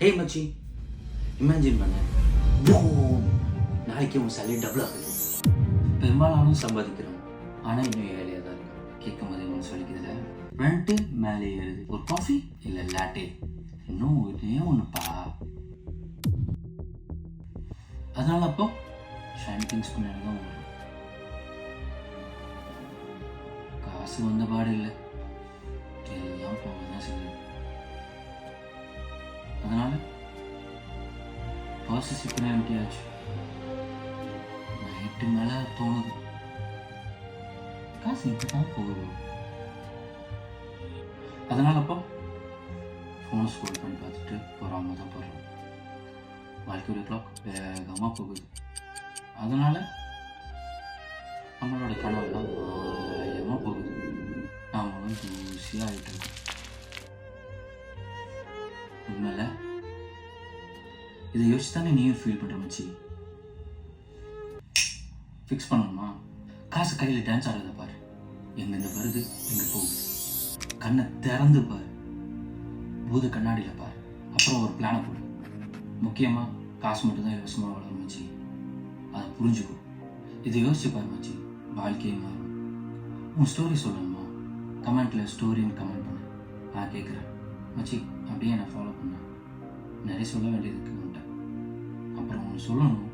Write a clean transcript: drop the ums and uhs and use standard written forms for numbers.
ஏய் மச்சி, இமேஜின் பண்ண, பூம், நாளைக்கு உன் சேலரி டபுள் ஆகுது. பெரும்பாலானும் சம்பாதிக்கிறோம், ஆனால் இன்னும் ஏழையாக தான் இருக்கும். கேட்கும் போது ஒன்று சொல்லிக்கிறதுல ரெண்ட்டு மேலே ஏறுது. ஒரு காஃபி இல்லை லாட்டே, இன்னும் ஒரே ஒன்றுப்பா. அதனால அப்போ ஷைன் திங்ஸ் பண்ண தான் வரும். காசு வந்த பாடு இல்லை, எல்லாம் போக தான் செய்யுது. அதனால பர்ஸு சிக்கன எம்டியாச்சு. நைட்டு மேலே தோணுது, காசு இப்போ தான் போகுது. அதனால அப்போ ஃபோனை ஸ்க்ரோல் பண்ணி பார்த்துட்டு போகிறாம தான் போகிறோம். வாழ்க்கையோட கிளாக் வேகமாக போகுது. அதனால நம்மளோட கனவுலாம் மாயமாக போகுது. நாமளும் தூசியாக ஆகிட்டு இருக்கோம். உண்மையில இதை யோசிச்சு தானே நீயும் ஃபீல் பண்ணுற மச்சி. ஃபிக்ஸ் பண்ணணுமா? காசு கையில் டான்ஸ் ஆடுறத பாரு. எங்கேருந்து வருது, எங்கே போகுது. கண்ணை திறந்து பாரு, பூத கண்ணாடியில் பாரு. அப்புறம் ஒரு பிளானை போடு. முக்கியமாக காசு மட்டும்தான் இலவசமாக வளரும் மச்சி, அதை புரிஞ்சுக்கும். இதை யோசிச்சு பாரு மச்சி, வாழ்க்கையே மாறும். உன் ஸ்டோரி சொல்லணுமா? கமெண்ட்டில் ஸ்டோரின்னு கமெண்ட் பண்ணு, நான் கேட்குறேன் மச்சி. அப்படியே நான் ஃபாலோ பண்ணேன். நிறைய சொல்ல வேண்டியது இருக்கு உன்கிட்ட. அப்புறம் ஒன்று சொல்லணும்,